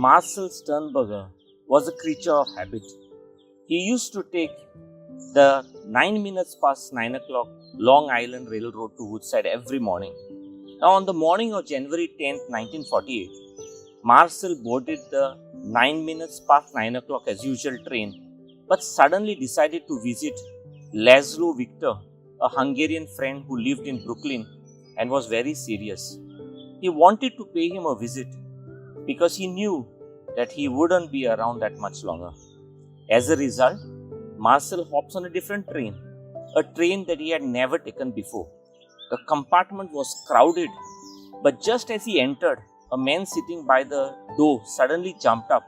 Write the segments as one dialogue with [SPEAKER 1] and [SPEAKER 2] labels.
[SPEAKER 1] Marcel Sternberger was a creature of habit. He used to take the 9 minutes past 9 o'clock Long Island Railroad to Woodside every morning. Now, on the morning of January 10th, 1948, Marcel boarded the 9 minutes past 9 o'clock as usual train, but suddenly decided to visit Laszlo Victor, a Hungarian friend who lived in Brooklyn and was very serious. He wanted to pay him a visit because he knew that he wouldn't be around that much longer. As a result, Marcel hops on a different train, a train that he had never taken before. The compartment was crowded, but just as he entered, a man sitting by the door suddenly jumped up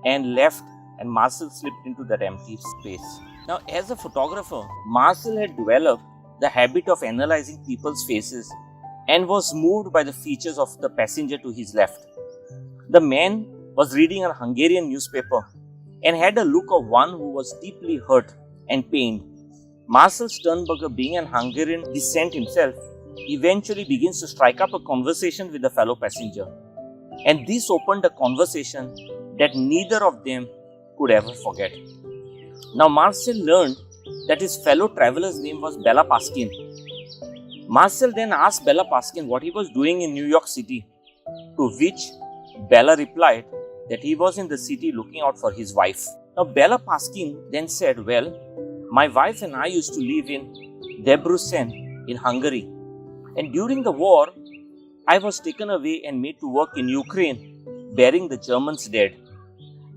[SPEAKER 1] and left, and Marcel slipped into that empty space. Now, as a photographer, Marcel had developed the habit of analyzing people's faces and was moved by the features of the passenger to his left. The man was reading a Hungarian newspaper and had a look of one who was deeply hurt and pained. Marcel Sternberger, being an Hungarian descent himself, eventually begins to strike up a conversation with the fellow passenger. And this opened a conversation that neither of them could ever forget. Now, Marcel learned that his fellow traveler's name was Bela Paskin. Marcel then asked Bela Paskin what he was doing in New York City, to which Bela replied that he was in the city looking out for his wife. Now, Bela Paskin then said, "Well, my wife and I used to live in Debrecen in Hungary, and during the war, I was taken away and made to work in Ukraine, burying the Germans dead.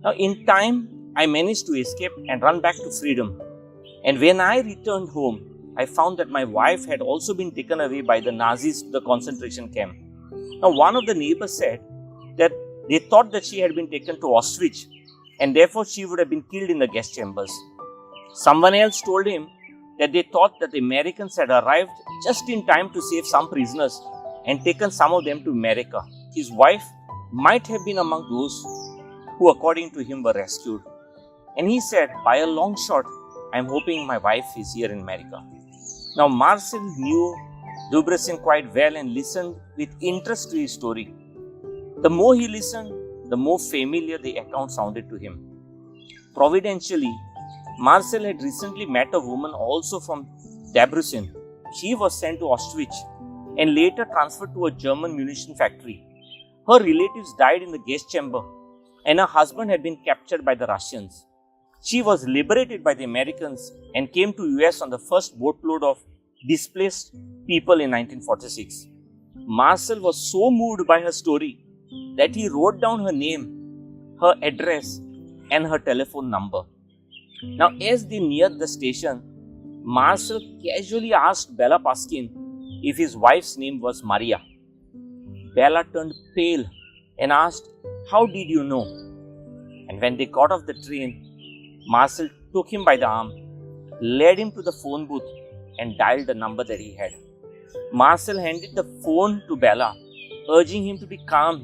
[SPEAKER 1] Now, in time, I managed to escape and run back to freedom. And when I returned home, I found that my wife had also been taken away by the Nazis to the concentration camp. Now, one of the neighbors said that they thought that she had been taken to Auschwitz, and therefore she would have been killed in the gas chambers. Someone else told him that they thought that the Americans had arrived just in time to save some prisoners and taken some of them to America. His wife might have been among those who, according to him, were rescued. And he said, by a long shot, I'm hoping my wife is here in America." Now, Marcel knew Debrecen quite well and listened with interest to his story. The more he listened, the more familiar the account sounded to him. Providentially, Marcel had recently met a woman also from Debrecen. She was sent to Auschwitz and later transferred to a German munition factory. Her relatives died in the gas chamber, and her husband had been captured by the Russians. She was liberated by the Americans and came to US on the first boatload of displaced people in 1946. Marcel was so moved by her story that he wrote down her name, her address, and her telephone number. Now, as they neared the station, Marcel casually asked Bela Paskin if his wife's name was Maria. Bela turned pale and asked, "How did you know?" And when they got off the train, Marcel took him by the arm, led him to the phone booth, and dialed the number that he had. Marcel handed the phone to Bela, urging him to be calm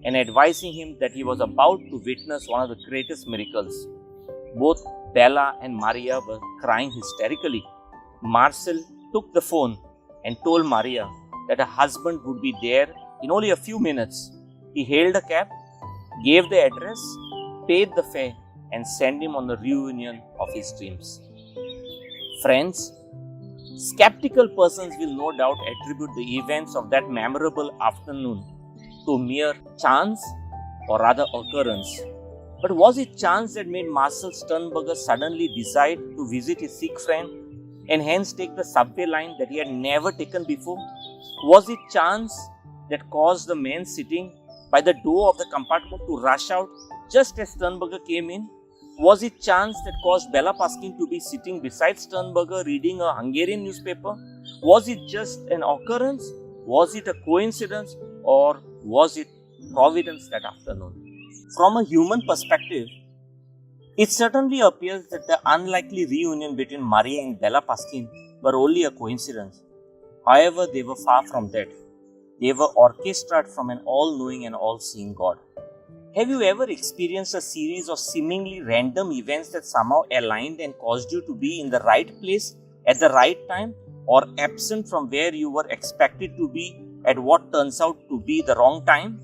[SPEAKER 1] and advising him that he was about to witness one of the greatest miracles. Both Bela and Maria were crying hysterically. Marcel took the phone and told Maria that her husband would be there in only a few minutes. He hailed a cab, gave the address, paid the fare, and sent him on the reunion of his dreams. Friends, skeptical persons will no doubt attribute the events of that memorable afternoon to mere chance or rather occurrence. But was it chance that made Marcel Sternberger suddenly decide to visit his sick friend and hence take the subway line that he had never taken before? Was it chance that caused the man sitting by the door of the compartment to rush out just as Sternberger came in? Was it chance that caused Bela Paskin to be sitting beside Sternberger reading a Hungarian newspaper? Was it just an occurrence? Was it a coincidence? Or was it providence that afternoon? From a human perspective, it certainly appears that the unlikely reunion between Maria and Bela Paskin were only a coincidence. However, they were far from that. They were orchestrated from an all-knowing and all-seeing God. Have you ever experienced a series of seemingly random events that somehow aligned and caused you to be in the right place at the right time, or absent from where you were expected to be at what turns out to be the wrong time?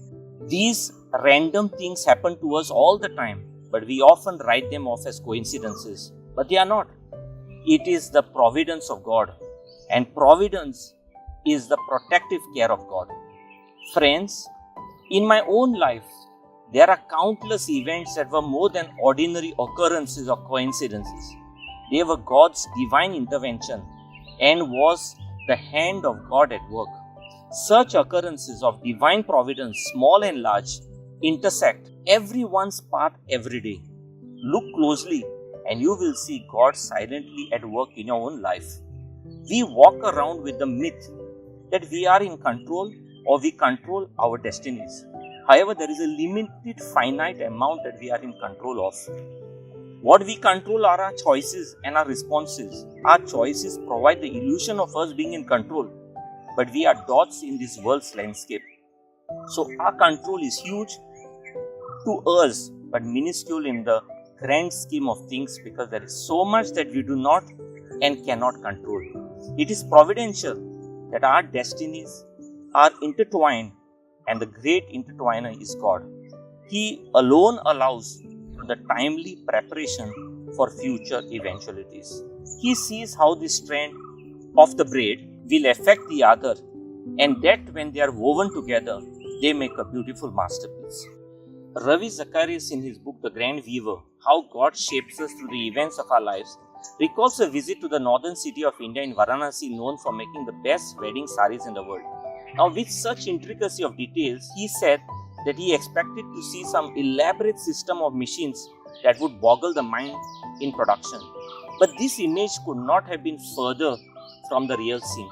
[SPEAKER 1] These Random things happen to us all the time, but we often write them off as coincidences. But they are not. It is the providence of God, and providence is the protective care of God. Friends, in my own life, there are countless events that were more than ordinary occurrences or coincidences. They were God's divine intervention and was the hand of God at work. Such occurrences of divine providence, small and large, intersect everyone's path every day. Look closely and you will see God silently at work in your own life. We walk around with the myth that we are in control or we control our destinies. However, there is a limited, finite amount that we are in control of. What we control are our choices and our responses. Our choices provide the illusion of us being in control, but we are dots in this world's landscape. So our control is huge to us, but minuscule in the grand scheme of things, because there is so much that we do not and cannot control. It is providential that our destinies are intertwined, and the great intertwiner is God. He alone allows the timely preparation for future eventualities. He sees how the strand of the braid will affect the other, and that when they are woven together, they make a beautiful masterpiece. Ravi Zacharias, in his book The Grand Weaver, How God Shapes Us Through the Events of Our Lives, recalls a visit to the northern city of India in Varanasi, known for making the best wedding saris in the world. Now, with such intricacy of details, he said that he expected to see some elaborate system of machines that would boggle the mind in production. But this image could not have been further from the real scene.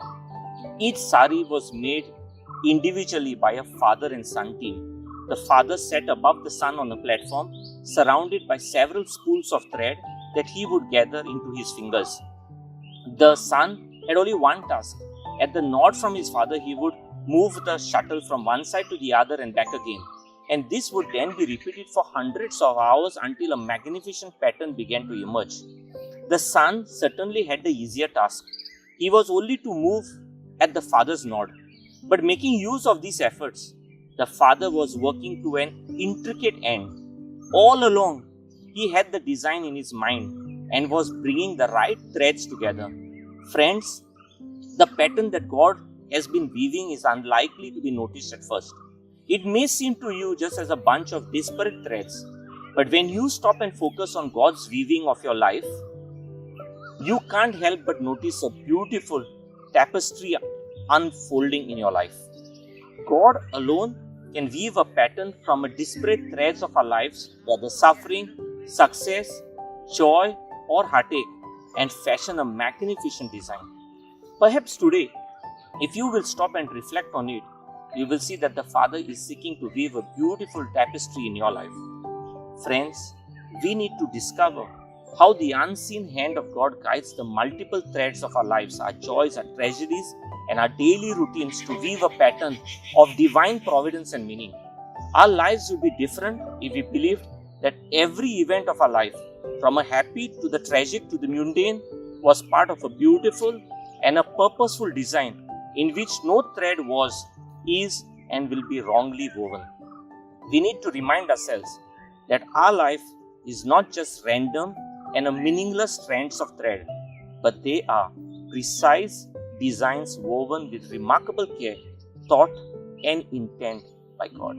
[SPEAKER 1] Each sari was made individually by a father and son team. The father sat above the son on a platform, surrounded by several spools of thread that he would gather into his fingers. The son had only one task. At the nod from his father, he would move the shuttle from one side to the other and back again. And this would then be repeated for hundreds of hours until a magnificent pattern began to emerge. The son certainly had the easier task. He was only to move at the father's nod. But making use of these efforts, the father was working to an intricate end. All along, he had the design in his mind and was bringing the right threads together. Friends, the pattern that God has been weaving is unlikely to be noticed at first. It may seem to you just as a bunch of disparate threads, but when you stop and focus on God's weaving of your life, you can't help but notice a beautiful tapestry unfolding in your life. God alone can weave a pattern from a disparate threads of our lives, whether suffering, success, joy, or heartache, and fashion a magnificent design. Perhaps today, if you will stop and reflect on it, you will see that the Father is seeking to weave a beautiful tapestry in your life. Friends, we need to discover how the unseen hand of God guides the multiple threads of our lives, our joys, our tragedies, and our daily routines to weave a pattern of divine providence and meaning. Our lives would be different if we believed that every event of our life, from a happy to the tragic to the mundane, was part of a beautiful and a purposeful design in which no thread was, is, and will be wrongly woven. We need to remind ourselves that our life is not just random and a meaningless strands of thread, but they are precise designs woven with remarkable care, thought, and intent by God.